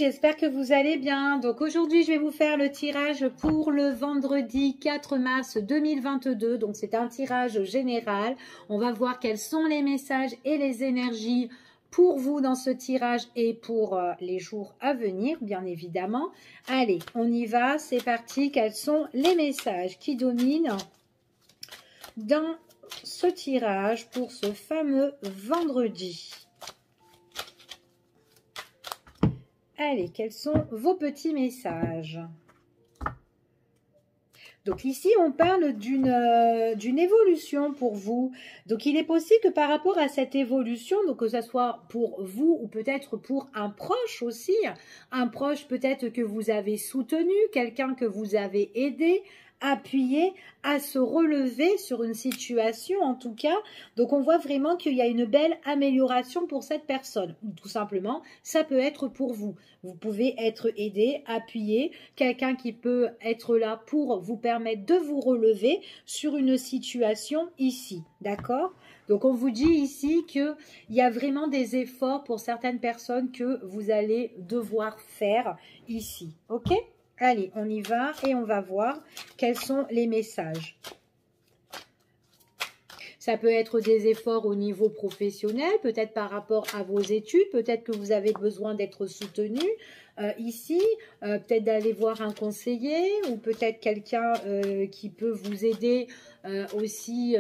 j'espère que vous allez bien. Donc aujourd'hui, je vais vous faire le tirage pour le vendredi 4 mars 2022. Donc c'est un tirage général. On va voir quels sont les messages et les énergies pour vous dans ce tirage et pour les jours à venir, bien évidemment. Allez, on y va, c'est parti. Quels sont les messages qui dominent dans ce tirage pour ce fameux vendredi? Allez, quels sont vos petits messages? Donc ici, on parle d'une évolution pour vous. Donc il est possible que par rapport à cette évolution, donc que ce soit pour vous ou peut-être pour un proche aussi, un proche peut-être que vous avez soutenu, quelqu'un que vous avez aidé, appuyé à se relever sur une situation en tout cas. Donc on voit vraiment qu'il y a une belle amélioration pour cette personne. Tout simplement, ça peut être pour vous. Vous pouvez être aidé, appuyé, quelqu'un qui peut être là pour vous permettre de vous relever sur une situation ici. D'accord? Donc on vous dit ici qu'il y a vraiment des efforts pour certaines personnes que vous allez devoir faire ici. Ok? Allez, on y va et on va voir quels sont les messages. Ça peut être des efforts au niveau professionnel, peut-être par rapport à vos études, peut-être que vous avez besoin d'être soutenu ici, peut-être d'aller voir un conseiller ou peut-être quelqu'un qui peut vous aider aussi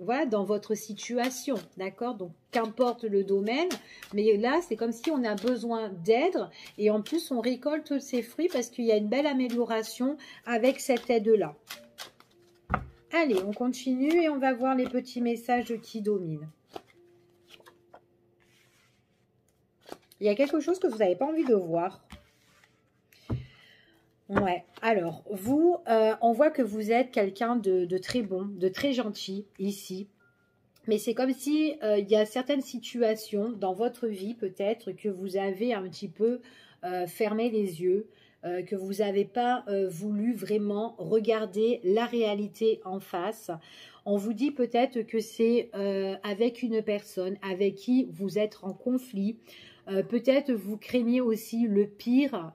voilà, dans votre situation, d'accord? Donc, qu'importe le domaine, mais là, c'est comme si on a besoin d'aide et en plus, on récolte ses fruits parce qu'il y a une belle amélioration avec cette aide-là. Allez, on continue et on va voir les petits messages qui dominent. Il y a quelque chose que vous n'avez pas envie de voir. Ouais, alors, vous, on voit que vous êtes quelqu'un de très bon, de très gentil ici. Mais c'est comme si il y a certaines situations dans votre vie peut-être que vous avez un petit peu fermé les yeux, que vous n'avez pas voulu vraiment regarder la réalité en face. On vous dit peut-être que c'est avec une personne avec qui vous êtes en conflit. Peut-être vous craignez aussi le pire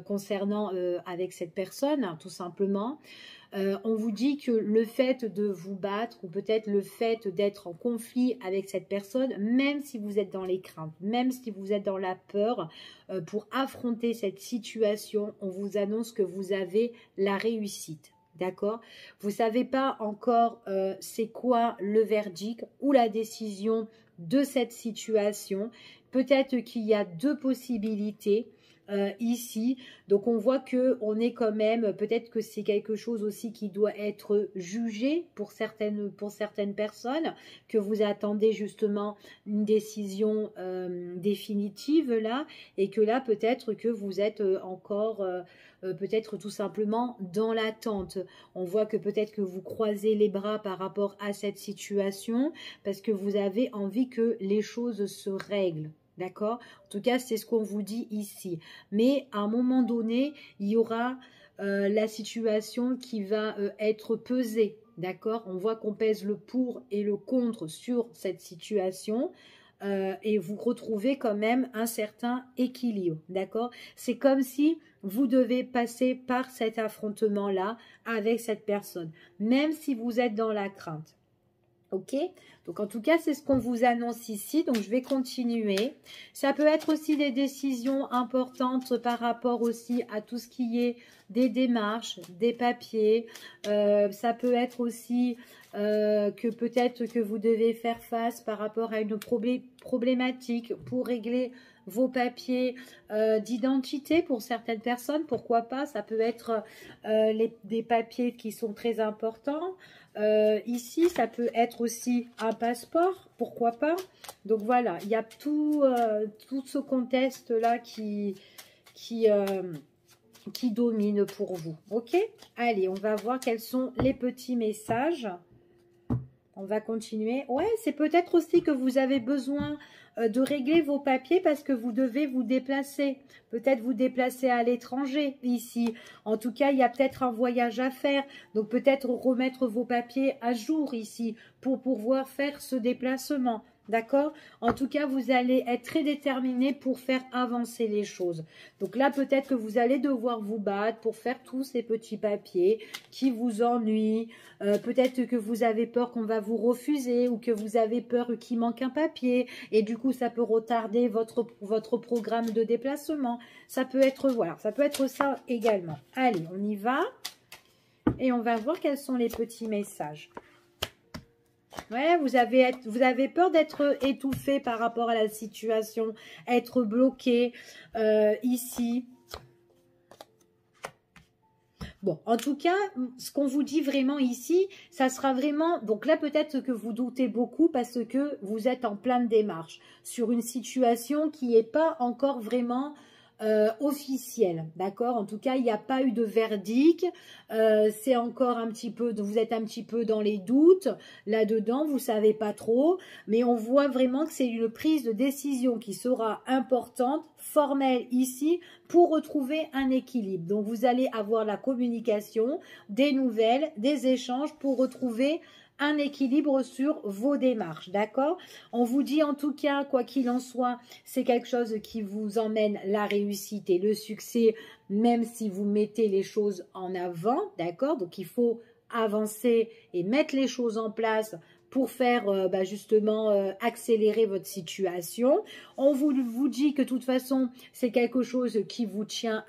concernant avec cette personne, tout simplement. On vous dit que le fait de vous battre ou peut-être le fait d'être en conflit avec cette personne, même si vous êtes dans les craintes, même si vous êtes dans la peur, pour affronter cette situation, on vous annonce que vous avez la réussite. D'accord? Vous ne savez pas encore c'est quoi le verdict ou la décision de cette situation. Peut-être qu'il y a deux possibilités. Ici, donc on voit que on est quand même, peut-être que c'est quelque chose aussi qui doit être jugé pour certaines personnes, que vous attendez justement une décision définitive là, et que là peut-être que vous êtes encore peut-être tout simplement dans l'attente. On voit que peut-être que vous croisez les bras par rapport à cette situation parce que vous avez envie que les choses se règlent. D'accord? En tout cas, c'est ce qu'on vous dit ici. Mais à un moment donné, il y aura la situation qui va être pesée. D'accord? On voit qu'on pèse le pour et le contre sur cette situation. Et vous retrouvez quand même un certain équilibre. D'accord? C'est comme si vous devez passer par cet affrontement-là avec cette personne. Même si vous êtes dans la crainte. Ok, donc en tout cas c'est ce qu'on vous annonce ici, donc je vais continuer. Ça peut être aussi des décisions importantes par rapport aussi à tout ce qui est des démarches, des papiers. Ça peut être aussi que peut-être que vous devez faire face par rapport à une problématique pour régler vos papiers d'identité pour certaines personnes, pourquoi pas, ça peut être des papiers qui sont très importants. Ici, ça peut être aussi un passeport, pourquoi pas. Donc voilà, il y a tout ce contexte-là qui domine pour vous. Ok? Allez, on va voir quels sont les petits messages. On va continuer. Ouais, c'est peut-être aussi que vous avez besoin de régler vos papiers parce que vous devez vous déplacer. Peut-être vous déplacer à l'étranger ici. En tout cas, il y a peut-être un voyage à faire. Donc peut-être remettre vos papiers à jour ici pour pouvoir faire ce déplacement. D'accord? En tout cas, vous allez être très déterminé pour faire avancer les choses. Donc là, peut-être que vous allez devoir vous battre pour faire tous ces petits papiers qui vous ennuient. Peut-être que vous avez peur qu'on va vous refuser ou que vous avez peur qu'il manque un papier. Et du coup, ça peut retarder votre programme de déplacement. Ça peut être, voilà, ça peut être ça également. Allez, on y va. Et on va voir quels sont les petits messages. Ouais, vous avez peur d'être étouffé par rapport à la situation, être bloqué ici. Bon, en tout cas, ce qu'on vous dit vraiment ici, ça sera vraiment... Donc là, peut-être que vous doutez beaucoup parce que vous êtes en pleine démarche sur une situation qui n'est pas encore vraiment... officielle, d'accord? En tout cas, il n'y a pas eu de verdict, c'est encore un petit peu, vous êtes un petit peu dans les doutes, là-dedans, vous savez pas trop, mais on voit vraiment que c'est une prise de décision qui sera importante, formelle ici, pour retrouver un équilibre. Donc, vous allez avoir la communication, des nouvelles, des échanges pour retrouver un équilibre sur vos démarches, d'accord? On vous dit en tout cas, quoi qu'il en soit, c'est quelque chose qui vous emmène la réussite et le succès, même si vous mettez les choses en avant, d'accord? Donc, il faut avancer et mettre les choses en place pour faire justement accélérer votre situation. On vous dit que de toute façon, c'est quelque chose qui vous tient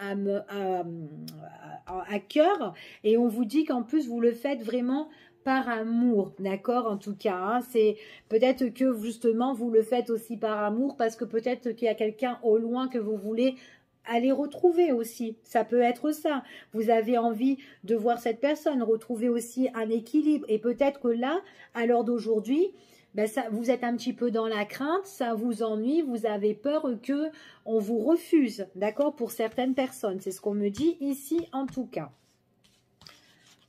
à cœur et on vous dit qu'en plus, vous le faites vraiment par amour, d'accord, en tout cas, hein, c'est peut-être que justement vous le faites aussi par amour parce que peut-être qu'il y a quelqu'un au loin que vous voulez aller retrouver aussi, ça peut être ça, vous avez envie de voir cette personne, retrouver aussi un équilibre et peut-être que là, à l'heure d'aujourd'hui, ben ça, vous êtes un petit peu dans la crainte, ça vous ennuie, vous avez peur que on vous refuse, d'accord, pour certaines personnes, c'est ce qu'on me dit ici en tout cas.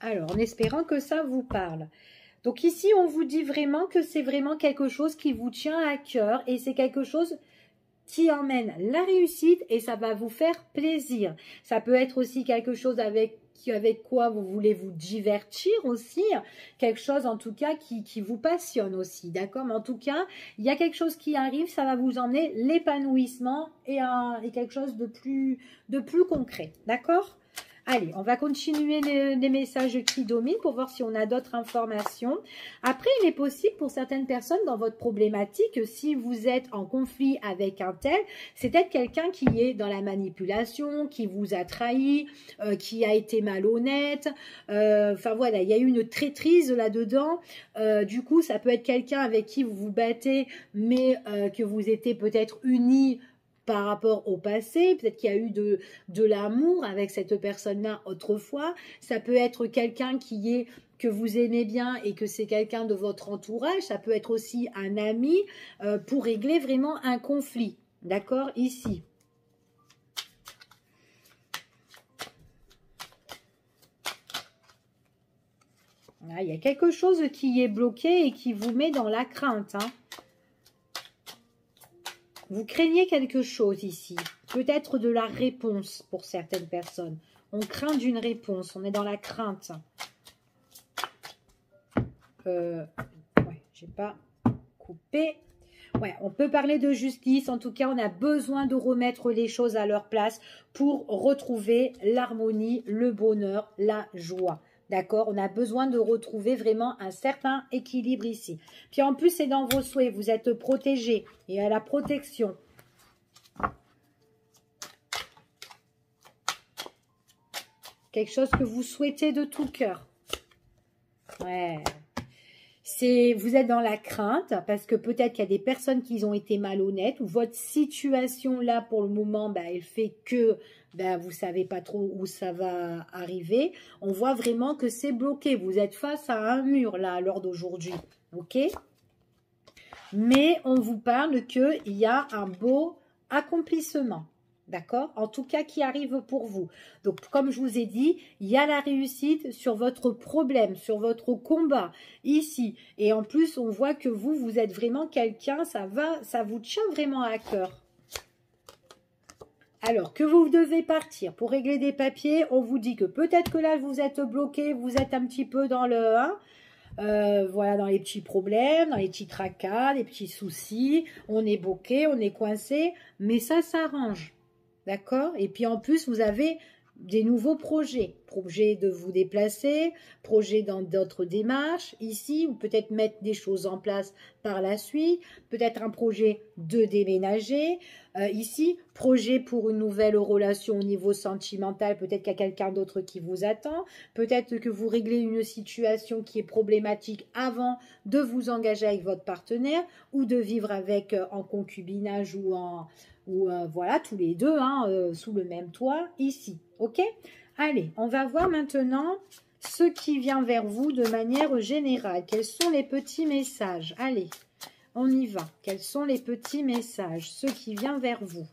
Alors, en espérant que ça vous parle. Donc ici, on vous dit vraiment que c'est vraiment quelque chose qui vous tient à cœur et c'est quelque chose qui emmène la réussite et ça va vous faire plaisir. Ça peut être aussi quelque chose avec quoi vous voulez vous divertir aussi, quelque chose en tout cas qui vous passionne aussi, d'accord? Mais en tout cas, il y a quelque chose qui arrive, ça va vous emmener l'épanouissement et quelque chose de plus concret, d'accord? Allez, on va continuer les messages qui dominent pour voir si on a d'autres informations. Après, il est possible pour certaines personnes dans votre problématique, si vous êtes en conflit avec un tel, c'est peut-être quelqu'un qui est dans la manipulation, qui vous a trahi, qui a été malhonnête. Enfin voilà, il y a eu une traîtrise là-dedans. Du coup, ça peut être quelqu'un avec qui vous vous battez, mais que vous étiez peut-être unis par rapport au passé, peut-être qu'il y a eu de l'amour avec cette personne-là autrefois, ça peut être quelqu'un que vous aimez bien et que c'est quelqu'un de votre entourage, ça peut être aussi un ami pour régler vraiment un conflit, d'accord, ici. Là, il y a quelque chose qui est bloqué et qui vous met dans la crainte, hein. Vous craignez quelque chose ici, peut-être de la réponse pour certaines personnes. On craint d'une réponse, on est dans la crainte. Ouais, j'ai pas coupé. Ouais, on peut parler de justice. En tout cas, on a besoin de remettre les choses à leur place pour retrouver l'harmonie, le bonheur, la joie. D'accord? On a besoin de retrouver vraiment un certain équilibre ici. Puis en plus, c'est dans vos souhaits. Vous êtes protégés et à la protection. Quelque chose que vous souhaitez de tout cœur. Ouais. Vous êtes dans la crainte parce que peut-être qu'il y a des personnes qui ont été malhonnêtes ou votre situation là pour le moment, elle fait que vous ne savez pas trop où ça va arriver. On voit vraiment que c'est bloqué. Vous êtes face à un mur là à l'heure d'aujourd'hui. Ok? Mais on vous parle qu'il y a un beau accomplissement. D'accord? En tout cas, qui arrive pour vous. Donc, comme je vous ai dit, il y a la réussite sur votre problème, sur votre combat, ici. Et en plus, on voit que vous êtes vraiment quelqu'un, ça vous tient vraiment à cœur. Alors, que vous devez partir pour régler des papiers, on vous dit que peut-être que là, vous êtes bloqué, vous êtes un petit peu dans le... voilà, dans les petits problèmes, dans les petits tracas, les petits soucis, on est bloqué, on est coincé, mais ça s'arrange, d'accord? Et puis en plus, vous avez des nouveaux projets, projet de vous déplacer, projet dans d'autres démarches ici, ou peut-être mettre des choses en place par la suite, peut-être un projet de déménager ici, projet pour une nouvelle relation au niveau sentimental, peut-être qu'il y a quelqu'un d'autre qui vous attend, peut-être que vous réglez une situation qui est problématique avant de vous engager avec votre partenaire ou de vivre avec en concubinage ou voilà, tous les deux, hein, sous le même toit, ici, ok? Allez, on va voir maintenant ce qui vient vers vous de manière générale. Quels sont les petits messages? Allez, on y va. Quels sont les petits messages? Ce qui vient vers vous.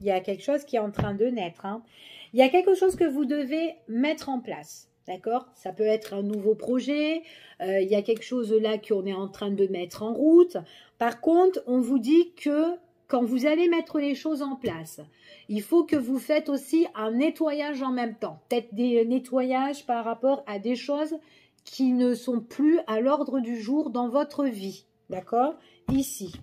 Il y a quelque chose qui est en train de naître. Hein. Il y a quelque chose que vous devez mettre en place. D'accord? Ça peut être un nouveau projet. Il y a quelque chose là qu'on est en train de mettre en route. Par contre, on vous dit que quand vous allez mettre les choses en place, il faut que vous faites aussi un nettoyage en même temps. Peut-être des nettoyages par rapport à des choses qui ne sont plus à l'ordre du jour dans votre vie. D'accord? Ici.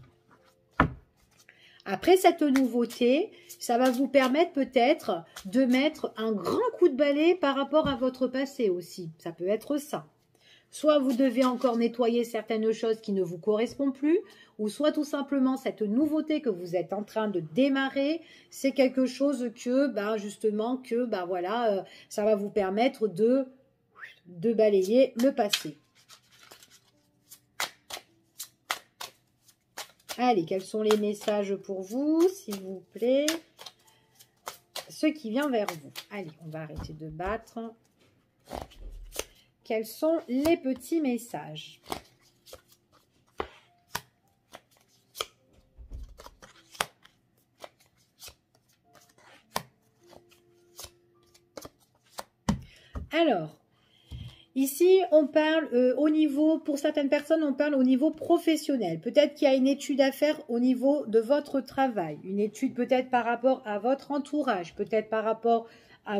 Après cette nouveauté, ça va vous permettre peut-être de mettre un grand coup de balai par rapport à votre passé aussi. Ça peut être ça. Soit vous devez encore nettoyer certaines choses qui ne vous correspondent plus, ou soit tout simplement cette nouveauté que vous êtes en train de démarrer, c'est quelque chose que, justement, voilà, ça va vous permettre de balayer le passé. Allez, quels sont les messages pour vous, s'il vous plaît? Ce qui vient vers vous. Allez, on va arrêter de battre. Quels sont les petits messages? Alors, ici, on parle au niveau, pour certaines personnes, on parle au niveau professionnel. Peut-être qu'il y a une étude à faire au niveau de votre travail. Une étude peut-être par rapport à votre entourage, peut-être par rapport à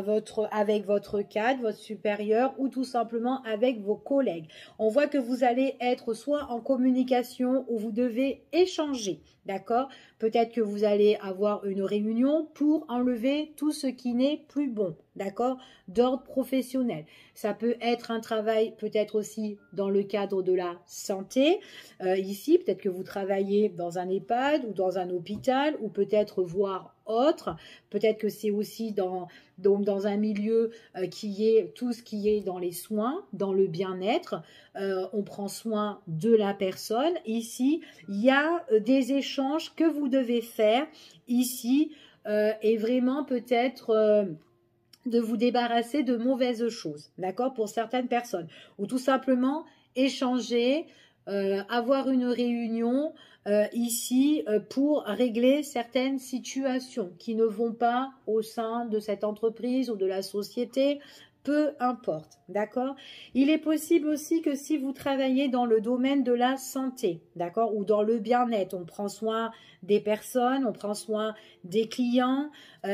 avec votre cadre, votre supérieur ou tout simplement avec vos collègues. On voit que vous allez être soit en communication ou vous devez échanger, d'accord? Peut-être que vous allez avoir une réunion pour enlever tout ce qui n'est plus bon, d'accord? D'ordre professionnel. Ça peut être un travail peut-être aussi dans le cadre de la santé. Ici, peut-être que vous travaillez dans un EHPAD ou dans un hôpital ou peut-être voire autre. Peut-être que c'est aussi dans un milieu qui est tout ce qui est dans les soins, dans le bien-être. On prend soin de la personne. Ici, il y a des échanges que vous devez faire ici et vraiment peut-être... de vous débarrasser de mauvaises choses, d'accord, pour certaines personnes. Ou tout simplement échanger, avoir une réunion ici pour régler certaines situations qui ne vont pas au sein de cette entreprise ou de la société, peu importe, d'accord? Il est possible aussi que si vous travaillez dans le domaine de la santé, d'accord, ou dans le bien-être, on prend soin des personnes, on prend soin des clients,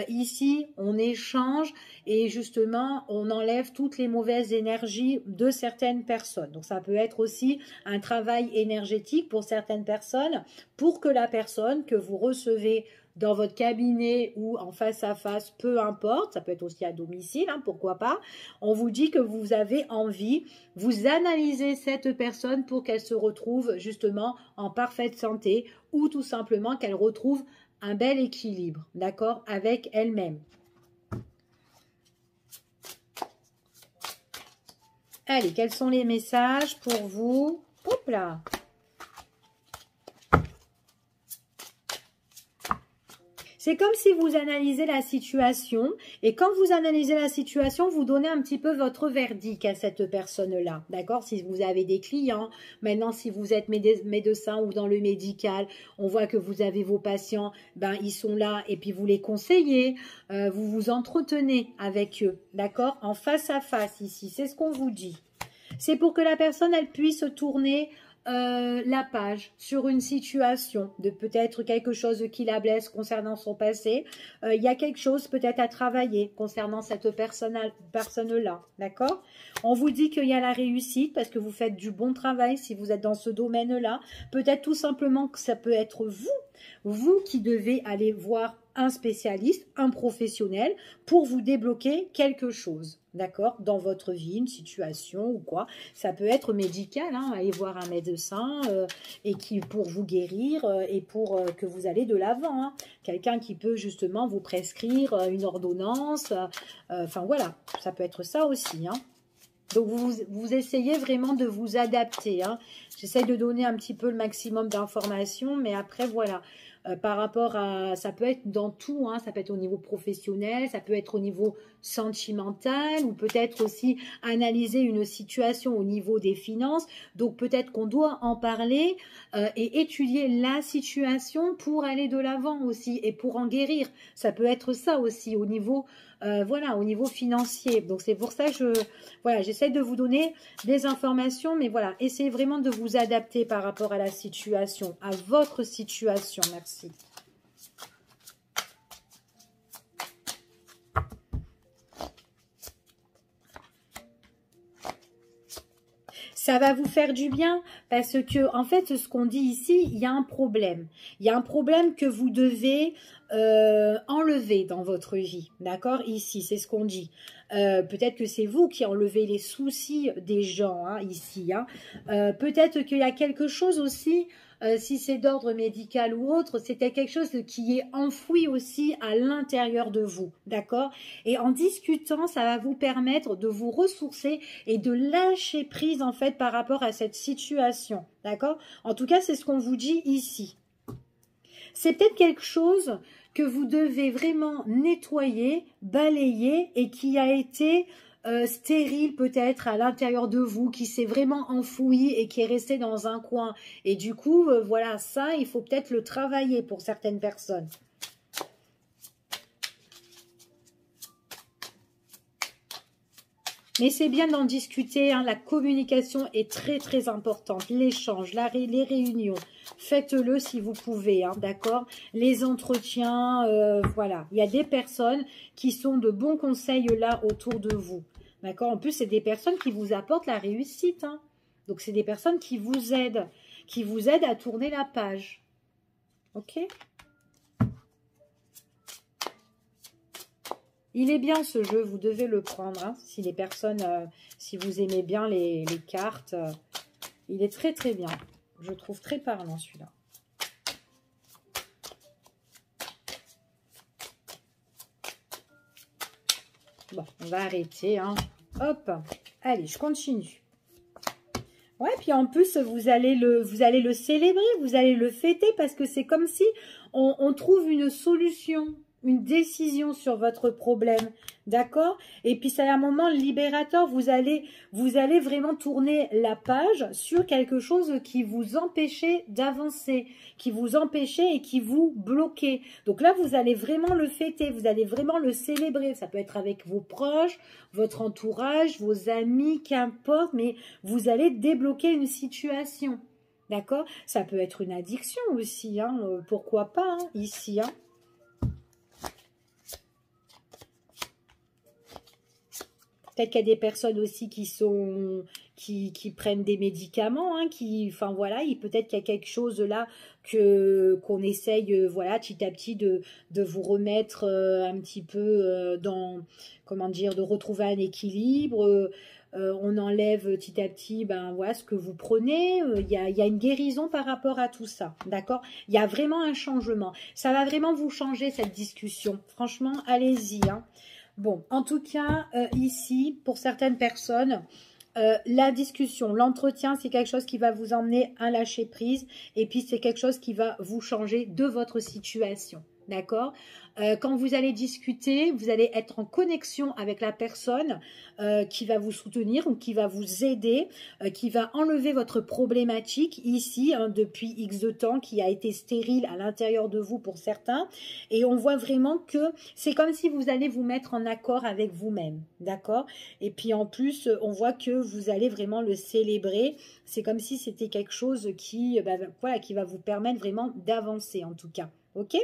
ici on échange et justement on enlève toutes les mauvaises énergies de certaines personnes. Donc ça peut être aussi un travail énergétique pour certaines personnes pour que la personne que vous recevez dans votre cabinet ou en face à face, peu importe, ça peut être aussi à domicile, hein, pourquoi pas, on vous dit que vous avez envie, vous analysez cette personne pour qu'elle se retrouve justement en parfaite santé ou tout simplement qu'elle retrouve un bel équilibre, d'accord, avec elle-même. Allez, quels sont les messages pour vous? Hop là! C'est comme si vous analysez la situation et quand vous analysez la situation, vous donnez un petit peu votre verdict à cette personne-là, d'accord? Si vous avez des clients, maintenant si vous êtes médecin ou dans le médical, on voit que vous avez vos patients, ben ils sont là et puis vous les conseillez, vous vous entretenez avec eux, d'accord? En face à face ici, c'est ce qu'on vous dit. C'est pour que la personne, elle puisse tourner la page sur une situation, de peut-être quelque chose qui la blesse concernant son passé. Il y a quelque chose peut-être à travailler concernant cette personne-là, d'accord? On vous dit qu'il y a la réussite parce que vous faites du bon travail si vous êtes dans ce domaine-là. Peut-être tout simplement que ça peut être vous qui devez aller voir un spécialiste, un professionnel pour vous débloquer quelque chose, d'accord, dans votre vie, une situation ou quoi. Ça peut être médical, hein, aller voir un médecin et qui pour vous guérir et pour que vous allez de l'avant. Hein. Quelqu'un qui peut justement vous prescrire une ordonnance. Enfin voilà, ça peut être ça aussi. Hein. Donc, vous essayez vraiment de vous adapter. Hein. J'essaie de donner un petit peu le maximum d'informations, mais après, voilà. Par rapport à... Ça peut être dans tout, hein, ça peut être au niveau professionnel, ça peut être au niveau sentimental, ou peut-être aussi analyser une situation au niveau des finances. Donc, peut-être qu'on doit en parler et étudier la situation pour aller de l'avant aussi, et pour en guérir. Ça peut être ça aussi, au niveau... voilà, au niveau financier. Donc, c'est pour ça que voilà, j'essaie de vous donner des informations, mais voilà, essayez vraiment de vous adapter par rapport à la situation, à votre situation. Merci. Ça va vous faire du bien parce que, en fait, ce qu'on dit ici, il y a un problème. Il y a un problème que vous devez enlever dans votre vie. D'accord? Ici, c'est ce qu'on dit. Peut-être que c'est vous qui enlevez les soucis des gens, hein, ici. Hein. Peut-être qu'il y a quelque chose aussi, si c'est d'ordre médical ou autre, c'était quelque chose qui est enfoui aussi à l'intérieur de vous. D'accord? Et en discutant, ça va vous permettre de vous ressourcer et de lâcher prise, en fait, par rapport à cette situation. D'accord? En tout cas, c'est ce qu'on vous dit ici. C'est peut-être quelque chose que vous devez vraiment nettoyer, balayer et qui a été stérile peut-être à l'intérieur de vous, qui s'est vraiment enfoui et qui est resté dans un coin. Et du coup, voilà, ça, il faut peut-être le travailler pour certaines personnes. Mais c'est bien d'en discuter, hein, la communication est très très importante, l'échange, les réunions, faites-le si vous pouvez, hein, d'accord? Les entretiens, voilà, il y a des personnes qui sont de bons conseils là autour de vous, d'accord? En plus, c'est des personnes qui vous apportent la réussite, hein. Donc c'est des personnes qui vous aident à tourner la page, ok? Il est bien ce jeu, vous devez le prendre. Hein, si les personnes, si vous aimez bien les cartes, il est très très bien. Je trouve très parlant celui-là. Bon, on va arrêter. Hein. Hop, allez, je continue. Ouais, puis en plus, vous allez le célébrer, vous allez le fêter parce que c'est comme si on trouve une solution, une décision sur votre problème, d'accord? Et puis c'est un moment libérateur, vous allez vraiment tourner la page sur quelque chose qui vous empêchait d'avancer, qui vous empêchait et qui vous bloquait. Donc là, vous allez vraiment le fêter, vous allez vraiment le célébrer. Ça peut être avec vos proches, votre entourage, vos amis, qu'importe, mais vous allez débloquer une situation, d'accord? Ça peut être une addiction aussi, hein, pourquoi pas, hein, ici, hein. Peut-être qu'il y a des personnes aussi qui prennent des médicaments, hein, enfin voilà, peut-être qu'il y a quelque chose là qu'on essaye, voilà, petit à petit de vous remettre un petit peu dans, comment dire, de retrouver un équilibre. On enlève petit à petit, ben voilà, ce que vous prenez. Il y a une guérison par rapport à tout ça, d'accord? Il y a vraiment un changement. Ça va vraiment vous changer cette discussion. Franchement, allez-y, hein. Bon, en tout cas, ici, pour certaines personnes, la discussion, l'entretien, c'est quelque chose qui va vous emmener à lâcher prise. Et puis, c'est quelque chose qui va vous changer de votre situation. d'accord? Quand vous allez discuter, vous allez être en connexion avec la personne qui va vous soutenir ou qui va vous aider, qui va enlever votre problématique ici, hein, depuis X de temps, qui a été stérile à l'intérieur de vous pour certains. Et on voit vraiment que c'est comme si vous allez vous mettre en accord avec vous-même, d'accord? Et puis en plus, on voit que vous allez vraiment le célébrer. C'est comme si c'était quelque chose qui, voilà, qui va vous permettre vraiment d'avancer en tout cas, ok?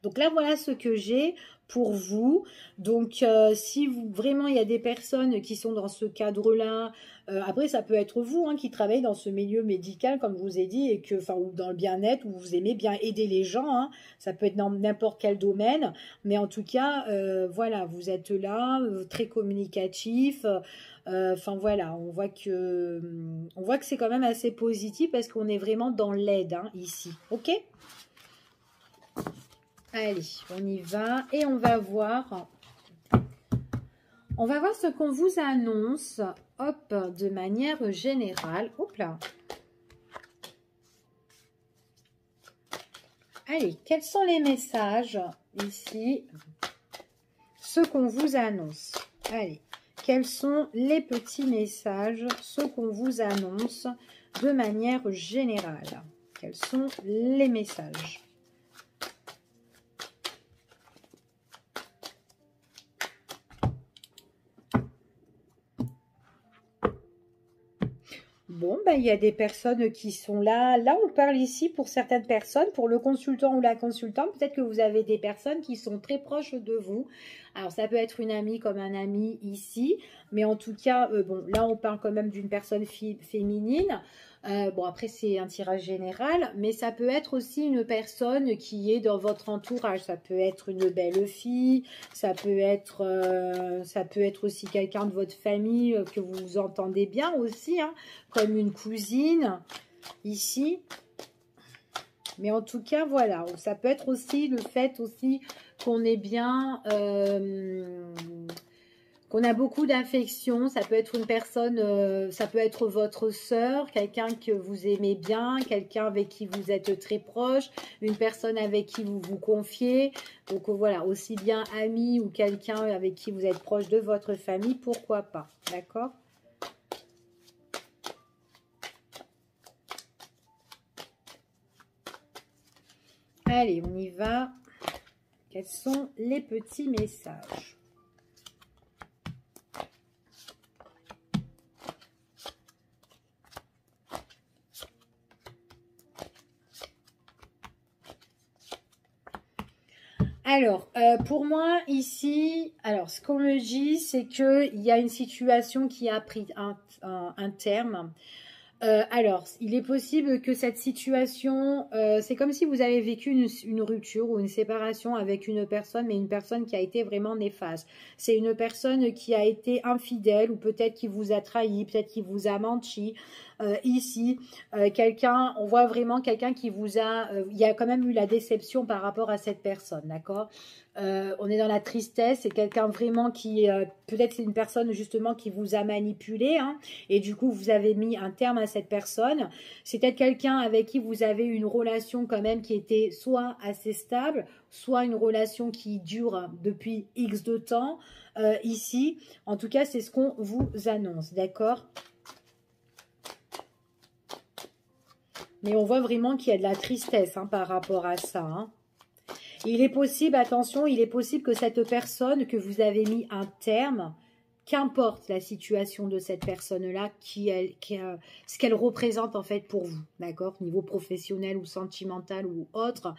Donc là, voilà ce que j'ai pour vous. Donc, si vous, vraiment, il y a des personnes qui sont dans ce cadre-là, après, ça peut être vous hein, qui travaillez dans ce milieu médical, comme je vous ai dit, et que, enfin, ou dans le bien-être, où vous aimez bien aider les gens. Hein, ça peut être dans n'importe quel domaine. Mais en tout cas, voilà, vous êtes là, très communicatif. Enfin voilà, on voit que c'est quand même assez positif parce qu'on est vraiment dans l'aide hein, ici. Ok? Allez, on y va et on va voir. On va voir ce qu'on vous annonce, hop, de manière générale. Hop là. Allez, quels sont les messages ici? Ce qu'on vous annonce. Allez, quels sont les petits messages, ce qu'on vous annonce de manière générale? Quels sont les messages? Bon, ben, il y a des personnes qui sont là. Là, on parle ici pour certaines personnes, pour le consultant ou la consultante. Peut-être que vous avez des personnes qui sont très proches de vous. Alors, ça peut être une amie comme un ami ici. Mais en tout cas, bon, là, on parle quand même d'une personne féminine. Bon, après, c'est un tirage général. Mais ça peut être aussi une personne qui est dans votre entourage. Ça peut être une belle fille. Ça peut être aussi quelqu'un de votre famille que vous entendez bien aussi, hein, comme une cousine ici. Mais en tout cas, voilà, ça peut être aussi le fait aussi qu'on est bien, qu'on a beaucoup d'affection. Ça peut être une personne, ça peut être votre sœur, quelqu'un que vous aimez bien, quelqu'un avec qui vous êtes très proche, une personne avec qui vous vous confiez. Donc voilà, aussi bien ami ou quelqu'un avec qui vous êtes proche de votre famille, pourquoi pas, d'accord? Allez, on y va. Quels sont les petits messages? Alors, pour moi, ici, alors, ce qu'on me dit, c'est qu'il y a une situation qui a pris un terme. Alors, il est possible que cette situation, c'est comme si vous avez vécu une rupture ou une séparation avec une personne, mais une personne qui a été vraiment néfaste. C'est une personne qui a été infidèle ou peut-être qui vous a trahi, peut-être qui vous a menti. Ici, quelqu'un, on voit vraiment quelqu'un qui vous a, il y a quand même eu la déception par rapport à cette personne, d'accord? On est dans la tristesse, c'est quelqu'un vraiment qui, peut-être c'est une personne justement qui vous a manipulé, hein, et du coup vous avez mis un terme à cette personne. C'est peut-être quelqu'un avec qui vous avez une relation quand même qui était soit assez stable, soit une relation qui dure depuis X de temps, ici. En tout cas, c'est ce qu'on vous annonce, d'accord? Mais on voit vraiment qu'il y a de la tristesse hein, par rapport à ça. Hein. Il est possible, attention, il est possible que cette personne, que vous avez mis un terme, qu'importe la situation de cette personne-là, ce qu'elle représente en fait pour vous, d'accord, niveau professionnel ou sentimental ou autre,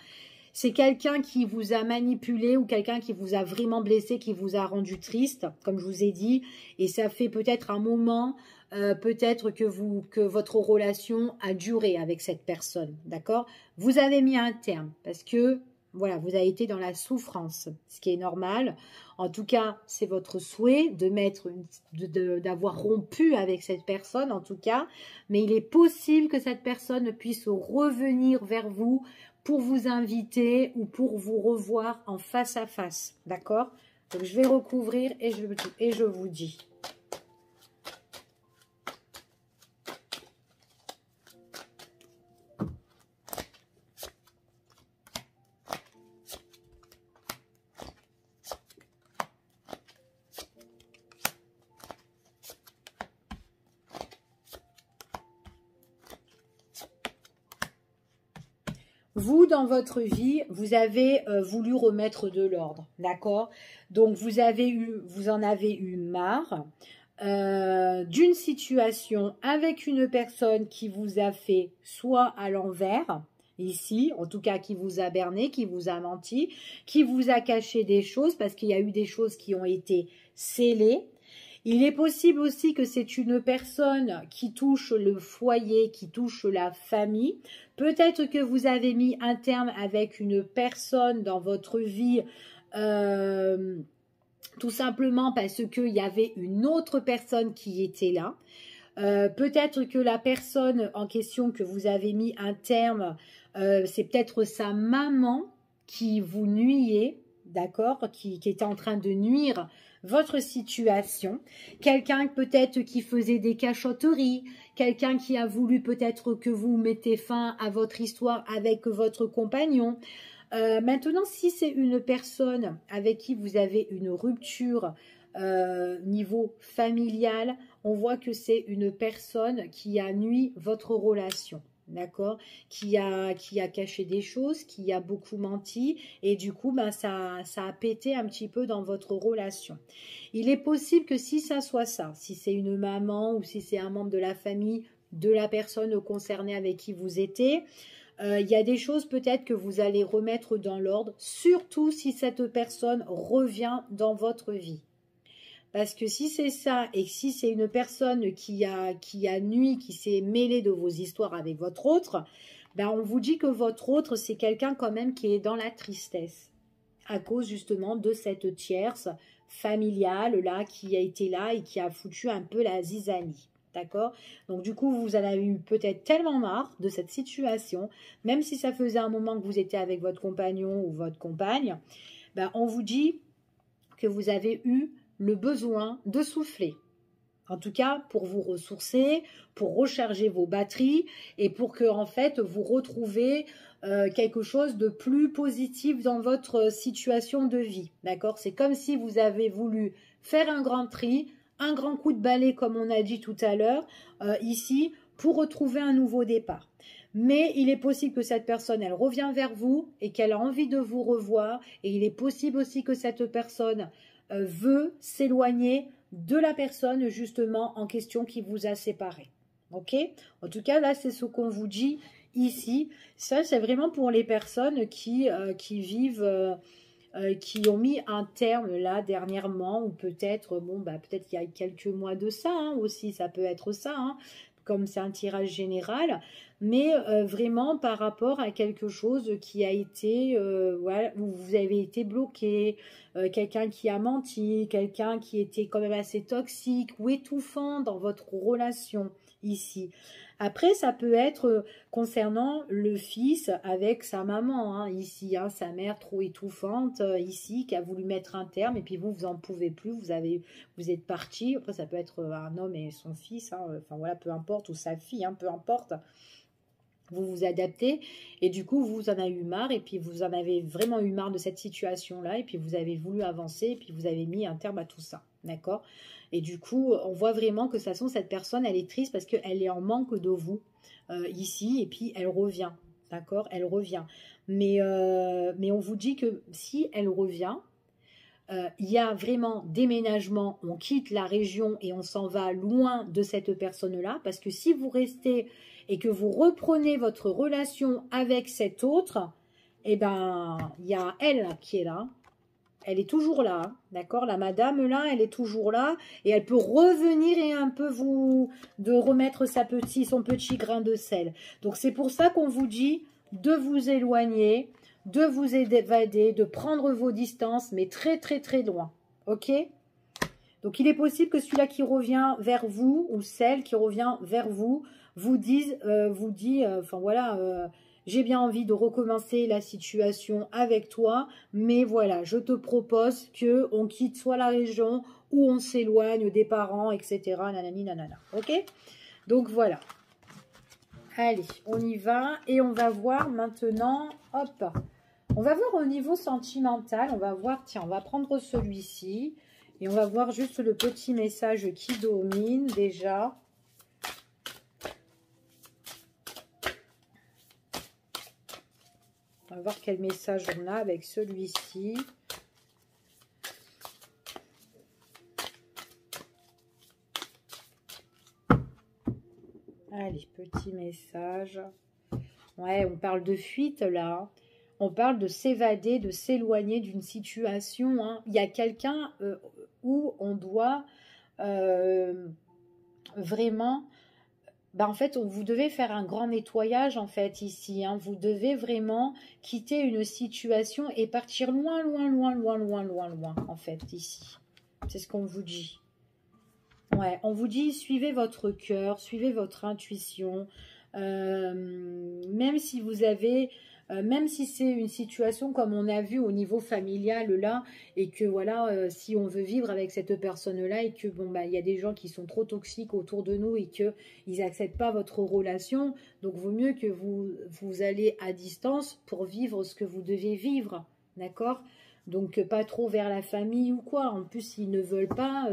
c'est quelqu'un qui vous a manipulé ou quelqu'un qui vous a vraiment blessé, qui vous a rendu triste, comme je vous ai dit, et ça fait peut-être un moment, peut-être que votre relation a duré avec cette personne, d'accord? Vous avez mis un terme parce que voilà, vous avez été dans la souffrance, ce qui est normal. En tout cas, c'est votre souhait d'avoir rompu avec cette personne, en tout cas. Mais il est possible que cette personne puisse revenir vers vous pour vous inviter ou pour vous revoir en face à face. D'accord? Donc, je vais recouvrir et je vous dis. vous, dans votre vie, vous avez voulu remettre de l'ordre, d'accord? Donc, vous en avez eu marre d'une situation avec une personne qui vous a fait soit à l'envers, ici, en tout cas qui vous a berné, qui vous a menti, qui vous a caché des choses, parce qu'il y a eu des choses qui ont été scellées. Il est possible aussi que c'est une personne qui touche le foyer, qui touche la famille. Peut-être que vous avez mis un terme avec une personne dans votre vie, tout simplement parce qu'il y avait une autre personne qui était là. Peut-être que la personne en question que vous avez mis un terme, c'est peut-être sa maman qui vous nuisait, d'accord, qui était en train de nuire votre situation, quelqu'un peut-être qui faisait des cachotteries, quelqu'un qui a voulu peut-être que vous mettez fin à votre histoire avec votre compagnon. Maintenant, si c'est une personne avec qui vous avez une rupture niveau familial, on voit que c'est une personne qui a nui votre relation. D'accord, qui a caché des choses, qui a beaucoup menti, et du coup, ben, ça a pété un petit peu dans votre relation. Il est possible que si ça soit ça, si c'est une maman ou si c'est un membre de la famille de la personne concernée avec qui vous étiez, il y a des choses peut-être que vous allez remettre dans l'ordre, surtout si cette personne revient dans votre vie. Parce que si c'est ça et si c'est une personne qui a nui, qui s'est mêlée de vos histoires avec votre autre, ben on vous dit que votre autre, c'est quelqu'un quand même qui est dans la tristesse. À cause justement de cette tierce familiale là qui a été là et qui a foutu un peu la zizanie. D'accord? Donc du coup, vous en avez eu peut-être tellement marre de cette situation, même si ça faisait un moment que vous étiez avec votre compagnon ou votre compagne, ben on vous dit que vous avez eu le besoin de souffler. En tout cas, pour vous ressourcer, pour recharger vos batteries et pour que, en fait, vous retrouvez quelque chose de plus positif dans votre situation de vie. D'accord? C'est comme si vous avez voulu faire un grand tri, un grand coup de balai, comme on a dit tout à l'heure, ici, pour retrouver un nouveau départ. Mais il est possible que cette personne, elle revient vers vous et qu'elle a envie de vous revoir. Et il est possible aussi que cette personne veut s'éloigner de la personne justement en question qui vous a séparé. Ok? En tout cas, là, c'est ce qu'on vous dit ici. Ça, c'est vraiment pour les personnes qui vivent, qui ont mis un terme là dernièrement, ou peut-être, bon, bah, peut-être il y a quelques mois de ça hein, aussi, ça peut être ça, hein, comme c'est un tirage général, mais vraiment par rapport à quelque chose qui a été, voilà, où vous avez été bloqué, quelqu'un qui a menti, quelqu'un qui était quand même assez toxique ou étouffant dans votre relation ici. Après, ça peut être concernant le fils avec sa maman, hein, ici, hein, sa mère trop étouffante, ici, qui a voulu mettre un terme, et puis vous en pouvez plus, vous êtes parti. Après, ça peut être un homme et son fils, hein, enfin voilà, peu importe, ou sa fille, hein, peu importe. Vous vous adaptez, et du coup, vous en avez eu marre, et puis vous en avez vraiment eu marre de cette situation-là, et puis vous avez voulu avancer, et puis vous avez mis un terme à tout ça, d'accord? Et du coup, on voit vraiment que de toute façon, cette personne, elle est triste parce qu'elle est en manque de vous ici, et puis elle revient, d'accord? Elle revient. Mais on vous dit que si elle revient, il y a vraiment déménagement, on quitte la région et on s'en va loin de cette personne-là, parce que si vous restez et que vous reprenez votre relation avec cet autre, eh ben, il y a elle qui est là. Elle est toujours là, hein, d'accord? La madame là, elle est toujours là et elle peut revenir et un peu de remettre son petit grain de sel. Donc c'est pour ça qu'on vous dit de vous éloigner, de vous évader, de prendre vos distances, mais très très très loin, ok? Donc il est possible que celui-là qui revient vers vous ou celle qui revient vers vous vous dit, enfin voilà, j'ai bien envie de recommencer la situation avec toi, mais voilà, je te propose que on quitte soit la région ou on s'éloigne des parents, etc. Nanani, nanana. Ok? Donc voilà. Allez, on y va et on va voir maintenant, hop, on va voir au niveau sentimental, on va voir, tiens, on va prendre celui-ci et on va voir juste le petit message qui domine déjà. On va voir quel message on a avec celui-ci. Allez, petit message. Ouais, on parle de fuite là. On parle de s'évader, de s'éloigner d'une situation. Hein. Il y a quelqu'un où on doit vraiment... en fait, vous devez faire un grand nettoyage en fait ici. Hein. Vous devez vraiment quitter une situation et partir loin, loin, loin, loin, loin, loin, loin en fait ici. C'est ce qu'on vous dit. Ouais, on vous dit suivez votre cœur, suivez votre intuition. Même si vous avez, même si c'est une situation comme on a vu au niveau familial là, et que voilà, si on veut vivre avec cette personne-là et que bon il y a des gens qui sont trop toxiques autour de nous et que ils acceptent pas votre relation, donc vaut mieux que vous allez à distance pour vivre ce que vous devez vivre, d'accord? Donc pas trop vers la famille ou quoi. En plus, s'ils ne veulent pas.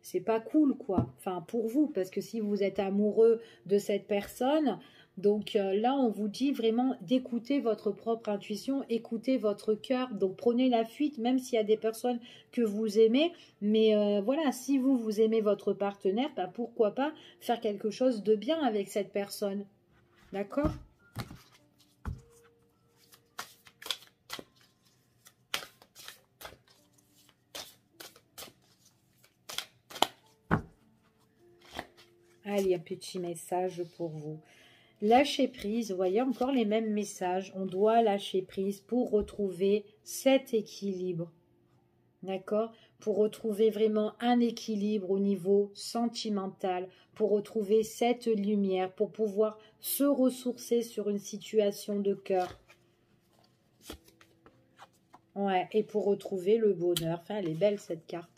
C'est pas cool quoi, enfin pour vous, parce que si vous êtes amoureux de cette personne, donc là on vous dit vraiment d'écouter votre propre intuition, écoutez votre cœur, donc prenez la fuite même s'il y a des personnes que vous aimez, mais voilà, si vous aimez votre partenaire, pourquoi pas faire quelque chose de bien avec cette personne, d'accord? Allez, un petit message pour vous. Lâcher prise, vous voyez encore les mêmes messages. On doit lâcher prise pour retrouver cet équilibre. D'accord? Pour retrouver vraiment un équilibre au niveau sentimental, pour retrouver cette lumière, pour pouvoir se ressourcer sur une situation de cœur. Ouais, et pour retrouver le bonheur. Enfin, elle est belle cette carte.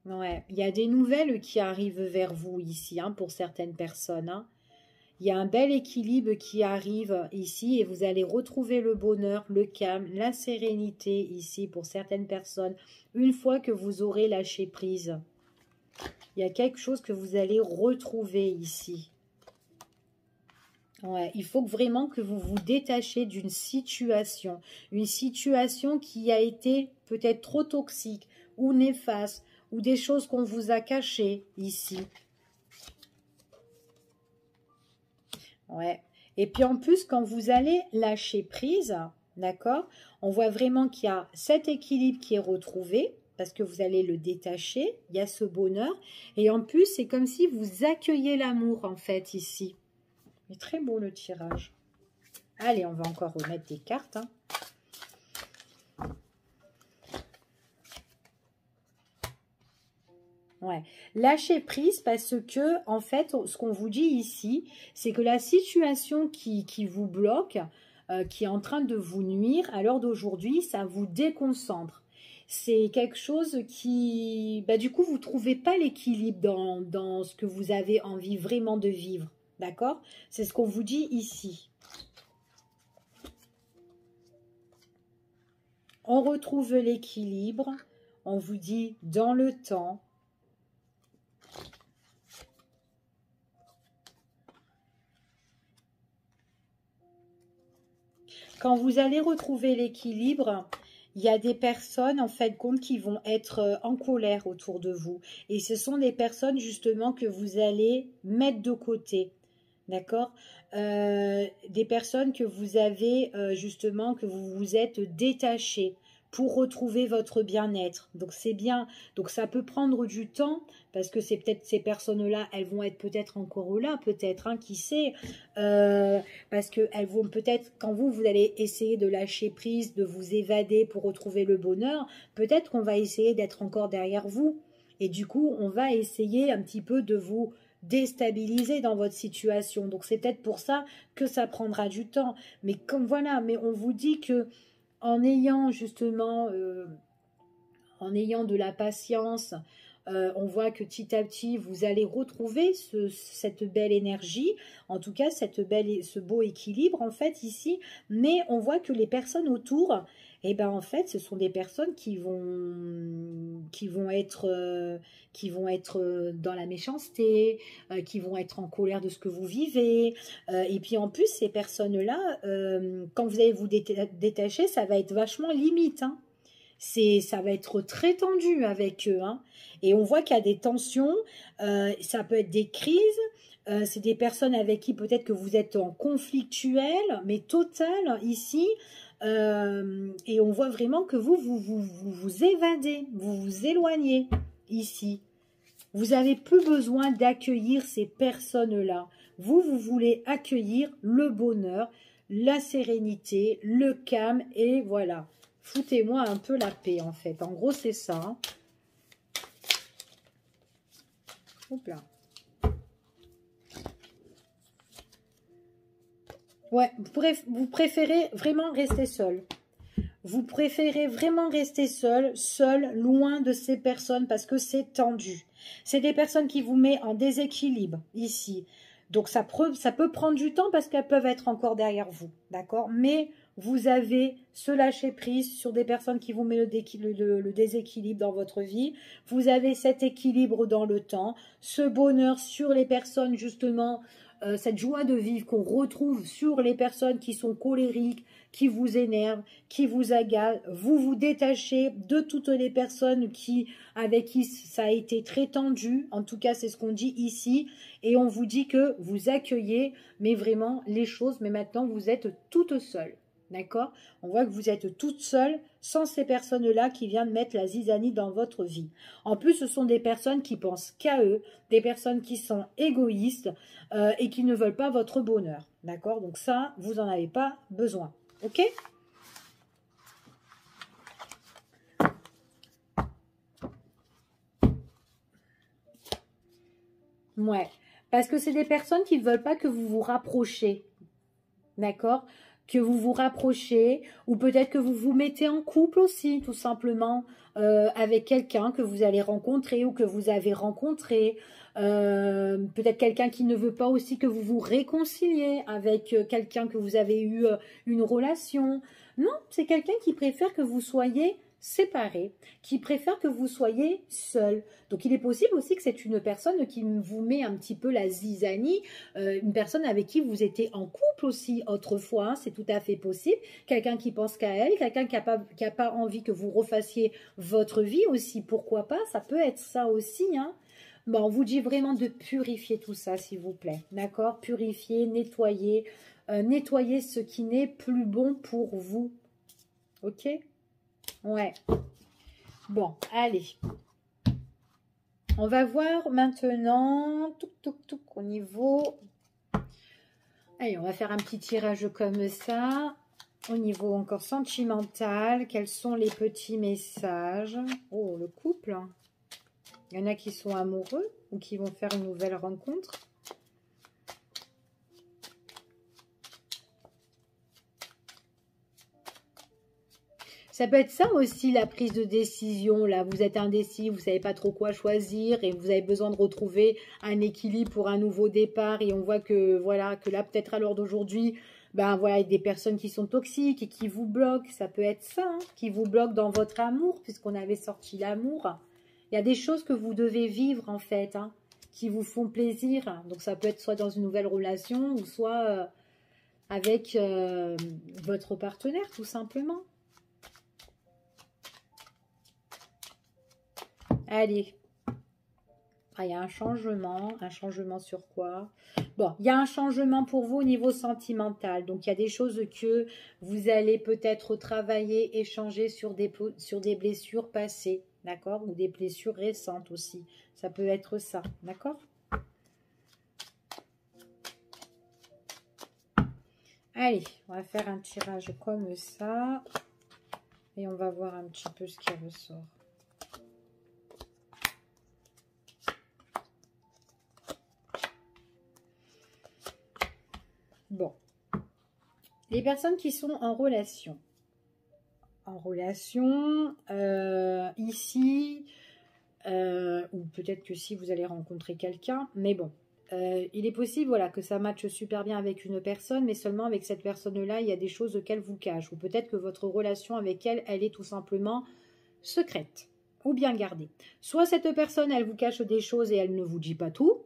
Ouais, il y a des nouvelles qui arrivent vers vous ici, hein, pour certaines personnes. Hein. Il y a un bel équilibre qui arrive ici et vous allez retrouver le bonheur, le calme, la sérénité ici pour certaines personnes une fois que vous aurez lâché prise. Il y a quelque chose que vous allez retrouver ici. Ouais, il faut vraiment que vous vous détachiez d'une situation. Une situation qui a été peut-être trop toxique ou néfaste, ou des choses qu'on vous a cachées ici. Ouais. Et puis en plus, quand vous allez lâcher prise, d'accord, on voit vraiment qu'il y a cet équilibre qui est retrouvé, parce que vous allez le détacher, il y a ce bonheur. Et en plus, c'est comme si vous accueillez l'amour, en fait, ici. Il est très beau le tirage. Allez, on va encore remettre des cartes, hein. Ouais. Lâcher prise parce que, en fait, ce qu'on vous dit ici, c'est que la situation qui vous bloque, qui est en train de vous nuire, à l'heure d'aujourd'hui, ça vous déconcentre. C'est quelque chose qui, du coup, vous ne trouvez pas l'équilibre dans ce que vous avez envie vraiment de vivre. D'accord? C'est ce qu'on vous dit ici. On retrouve l'équilibre. On vous dit dans le temps. Quand vous allez retrouver l'équilibre, il y a des personnes, en fait, compte qui vont être en colère autour de vous. Et ce sont des personnes, justement, que vous allez mettre de côté. D'accord? Des personnes que vous avez, justement, que vous vous êtes détaché pour retrouver votre bien-être. Donc, c'est bien. Donc, ça peut prendre du temps parce que c'est peut-être ces personnes-là, elles vont être peut-être encore là, peut-être, hein, qui sait. Parce qu'elles vont peut-être, quand vous allez essayer de lâcher prise, de vous évader pour retrouver le bonheur, peut-être qu'on va essayer d'être encore derrière vous. Et du coup, on va essayer un petit peu de vous déstabiliser dans votre situation. Donc, c'est peut-être pour ça que ça prendra du temps. Mais comme voilà, mais on vous dit que en ayant justement, en ayant de la patience, on voit que petit à petit, vous allez retrouver cette belle énergie, en tout cas ce beau équilibre en fait ici, mais on voit que les personnes autour, Et ben en fait, ce sont des personnes qui vont être dans la méchanceté, qui vont être en colère de ce que vous vivez. Et puis en plus, ces personnes-là, quand vous allez vous détacher, ça va être vachement limite, hein. Ça va être très tendu avec eux, hein. Et on voit qu'il y a des tensions, ça peut être des crises, c'est des personnes avec qui peut-être que vous êtes en conflictuel, mais total ici. Et on voit vraiment que vous évadez, vous vous éloignez ici. Vous n'avez plus besoin d'accueillir ces personnes-là. Vous voulez accueillir le bonheur, la sérénité, le calme, et voilà. Foutez-moi un peu la paix, en fait. En gros, c'est ça, hein. Hop là. Ouais, vous préférez vraiment rester seul. Vous préférez vraiment rester seul, loin de ces personnes parce que c'est tendu. C'est des personnes qui vous mettent en déséquilibre ici. Donc ça peut prendre du temps parce qu'elles peuvent être encore derrière vous, d'accord? Mais vous avez ce lâcher prise sur des personnes qui vous mettent le déséquilibre dans votre vie. Vous avez cet équilibre dans le temps, ce bonheur sur les personnes justement, cette joie de vivre qu'on retrouve sur les personnes qui sont colériques, qui vous énervent, qui vous agacent. Vous vous détachez de toutes les personnes avec qui ça a été très tendu. En tout cas, c'est ce qu'on dit ici. Et on vous dit que vous accueillez, mais vraiment les choses. Mais maintenant, vous êtes toute seule. D'accord? On voit que vous êtes toute seule sans ces personnes-là qui viennent mettre la zizanie dans votre vie. En plus, ce sont des personnes qui pensent qu'à eux, des personnes qui sont égoïstes et qui ne veulent pas votre bonheur. D'accord? Donc ça, vous n'en avez pas besoin. Ok? Ouais. Parce que c'est des personnes qui ne veulent pas que vous vous rapprochiez. D'accord? Que vous vous rapprochez, ou peut-être que vous vous mettez en couple aussi, tout simplement, avec quelqu'un que vous allez rencontrer ou que vous avez rencontré. Peut-être quelqu'un qui ne veut pas aussi que vous vous réconciliez avec quelqu'un que vous avez eu une relation. Non, c'est quelqu'un qui préfère que vous soyez séparés, qui préfère que vous soyez seul. Donc il est possible aussi que c'est une personne qui vous met un petit peu la zizanie, une personne avec qui vous étiez en couple aussi autrefois, hein, c'est tout à fait possible. Quelqu'un qui pense qu'à elle, quelqu'un qui a pas envie que vous refassiez votre vie aussi, pourquoi pas, ça peut être ça aussi, hein. Bon, on vous dit vraiment de purifier tout ça, s'il vous plaît, d'accord? Purifier, nettoyer, nettoyer ce qui n'est plus bon pour vous, ok? Ouais. Bon, allez. On va voir maintenant, au niveau... Allez, on va faire un petit tirage comme ça. Au niveau encore sentimental, quels sont les petits messages? Oh, le couple. Il y en a qui sont amoureux ou qui vont faire une nouvelle rencontre. Ça peut être ça aussi, la prise de décision. Là, vous êtes indécis, vous ne savez pas trop quoi choisir et vous avez besoin de retrouver un équilibre pour un nouveau départ. Et on voit que, voilà, que là, peut-être à l'heure d'aujourd'hui, ben voilà, il y a des personnes qui sont toxiques et qui vous bloquent. Ça peut être ça, hein, qui vous bloquent dans votre amour, puisqu'on avait sorti l'amour. Il y a des choses que vous devez vivre, en fait, hein, qui vous font plaisir. Donc, ça peut être soit dans une nouvelle relation ou soit avec votre partenaire, tout simplement. Allez, ah, il y a un changement sur quoi? Bon, il y a un changement pour vous au niveau sentimental. Donc, il y a des choses que vous allez peut-être travailler, échanger sur des blessures passées, d'accord? Ou des blessures récentes aussi. Ça peut être ça, d'accord? Allez, on va faire un tirage comme ça. Et on va voir un petit peu ce qui ressort. Bon, les personnes qui sont en relation, ici, ou peut-être que si vous allez rencontrer quelqu'un, mais bon, il est possible voilà, que ça matche super bien avec une personne, mais seulement avec cette personne-là, il y a des choses qu'elle vous cache. Ou peut-être que votre relation avec elle, elle est tout simplement secrète ou bien gardée. Soit cette personne, elle vous cache des choses et elle ne vous dit pas tout,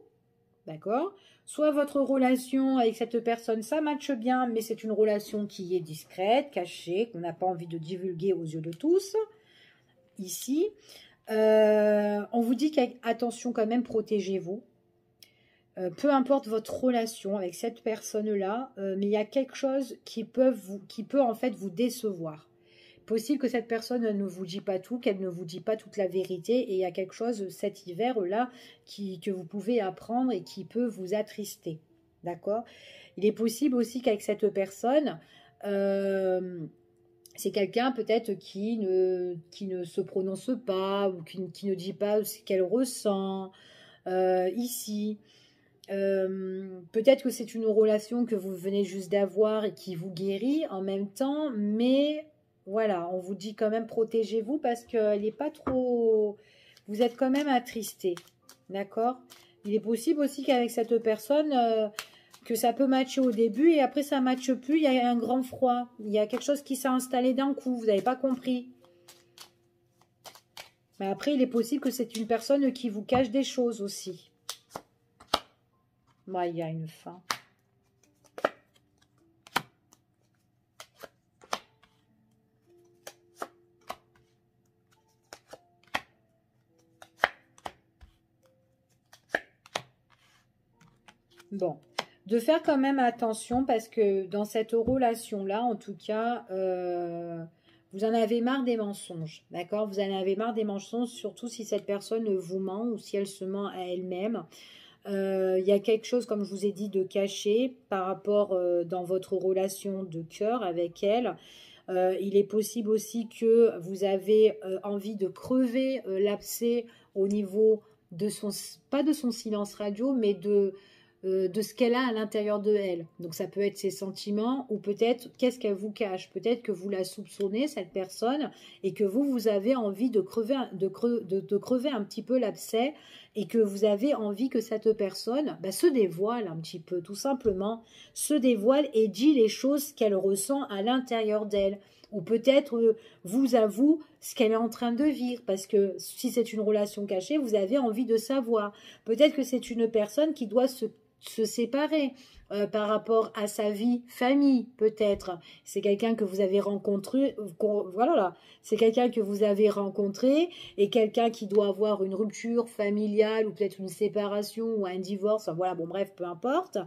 d'accord? Soit votre relation avec cette personne, ça matche bien, mais c'est une relation qui est discrète, cachée, qu'on n'a pas envie de divulguer aux yeux de tous. Ici, on vous dit qu'attention quand même, protégez-vous. Peu importe votre relation avec cette personne-là, mais il y a quelque chose qui peut en fait vous décevoir. Possible que cette personne ne vous dit pas tout, qu'elle ne vous dit pas toute la vérité, et il y a quelque chose cet hiver-là que vous pouvez apprendre et qui peut vous attrister. D'accord? Il est possible aussi qu'avec cette personne, c'est quelqu'un peut-être qui ne se prononce pas ou qui ne dit pas ce qu'elle ressent ici. Peut-être que c'est une relation que vous venez juste d'avoir et qui vous guérit en même temps, mais voilà, on vous dit quand même protégez-vous parce qu'elle n'est pas trop... Vous êtes quand même attristé, d'accord? Il est possible aussi qu'avec cette personne, que ça peut matcher au début et après ça ne matche plus, il y a un grand froid. Il y a quelque chose qui s'est installé d'un coup, vous n'avez pas compris. Mais après, il est possible que c'est une personne qui vous cache des choses aussi. Bah, il y a une fin. Bon, de faire quand même attention parce que dans cette relation-là, en tout cas, vous en avez marre des mensonges, d'accord? Vous en avez marre des mensonges, surtout si cette personne vous ment ou si elle se ment à elle-même. Il y a quelque chose, comme je vous ai dit, de caché par rapport dans votre relation de cœur avec elle. Il est possible aussi que vous avez envie de crever l'abcès au niveau de son, pas de son silence radio, mais de ce qu'elle a à l'intérieur de elle. Donc ça peut être ses sentiments ou peut-être qu'est-ce qu'elle vous cache. Peut-être que vous la soupçonnez, cette personne, et que vous avez envie de crever, de crever un petit peu l'abcès et que vous avez envie que cette personne se dévoile un petit peu, tout simplement, se dévoile et dit les choses qu'elle ressent à l'intérieur d'elle. Ou peut-être vous avoue ce qu'elle est en train de vivre, parce que si c'est une relation cachée, vous avez envie de savoir. Peut-être que c'est une personne qui doit se séparer par rapport à sa vie famille, peut-être. C'est quelqu'un que vous avez rencontré, voilà, là. C'est quelqu'un que vous avez rencontré et quelqu'un qui doit avoir une rupture familiale ou peut-être une séparation ou un divorce, voilà, bon bref, peu importe.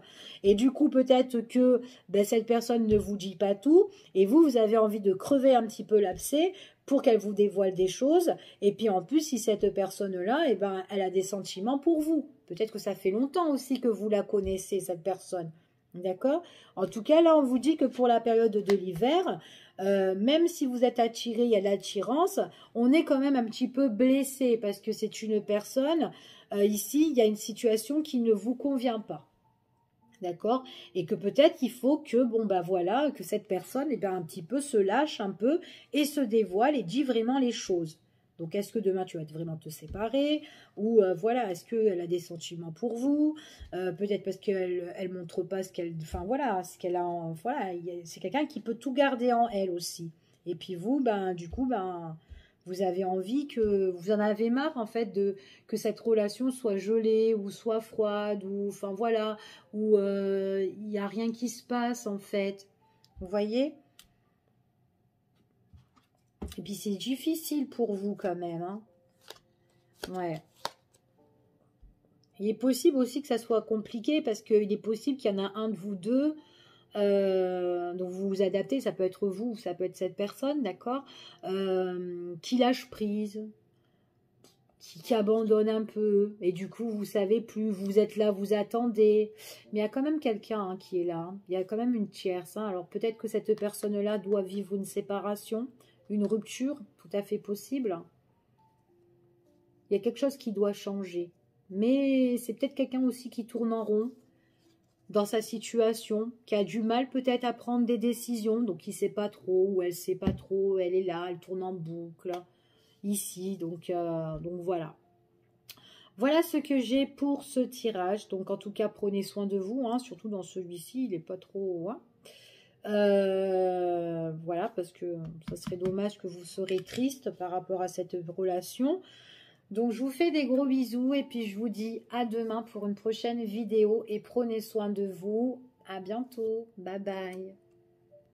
Et du coup, peut-être que cette personne ne vous dit pas tout et vous avez envie de crever un petit peu l'abcès pour qu'elle vous dévoile des choses. Et puis en plus, si cette personne-là, elle a des sentiments pour vous. Peut-être que ça fait longtemps aussi que vous la connaissez, cette personne. D'accord? En tout cas, là, on vous dit que pour la période de l'hiver, même si vous êtes attiré, il y a l'attirance, on est quand même un petit peu blessé parce que c'est une personne, ici, il y a une situation qui ne vous convient pas. D'accord? Et que peut-être qu'il faut que, voilà, que cette personne, un petit peu se lâche un peu et se dévoile et dit vraiment les choses. Donc, est-ce que demain, tu vas vraiment te séparer? Ou, voilà, est-ce qu'elle a des sentiments pour vous? Peut-être parce qu'elle montre pas ce qu'elle... Enfin, voilà, ce qu'elle a en... Voilà, c'est quelqu'un qui peut tout garder en elle aussi. Et puis vous, du coup, vous avez envie que... Vous en avez marre, en fait, que cette relation soit gelée ou soit froide ou... Enfin, voilà, où il n'y a rien qui se passe, en fait. Vous voyez? Et puis, c'est difficile pour vous, quand même, hein. Ouais. Il est possible aussi que ça soit compliqué parce qu'il est possible qu'il y en a un de vous deux... donc vous vous adaptez, ça peut être vous ou ça peut être cette personne, d'accord, qui lâche prise, qui abandonne un peu, et du coup vous savez plus, vous êtes là, vous attendez, mais il y a quand même quelqu'un qui est là, hein. Il y a quand même une tierce, hein. Alors peut-être que cette personne-là doit vivre une séparation, une rupture, tout à fait possible. Il y a quelque chose qui doit changer, mais c'est peut-être quelqu'un aussi qui tourne en rond dans sa situation, qui a du mal peut-être à prendre des décisions, donc il ne sait pas trop, ou elle ne sait pas trop, elle est là, elle tourne en boucle, ici, donc voilà. Voilà ce que j'ai pour ce tirage. Donc en tout cas, prenez soin de vous, hein, surtout dans celui-ci, il n'est pas trop... Hein. Voilà, parce que ça serait dommage que vous serez triste par rapport à cette relation. Donc je vous fais des gros bisous et puis je vous dis à demain pour une prochaine vidéo et prenez soin de vous. À bientôt. Bye bye.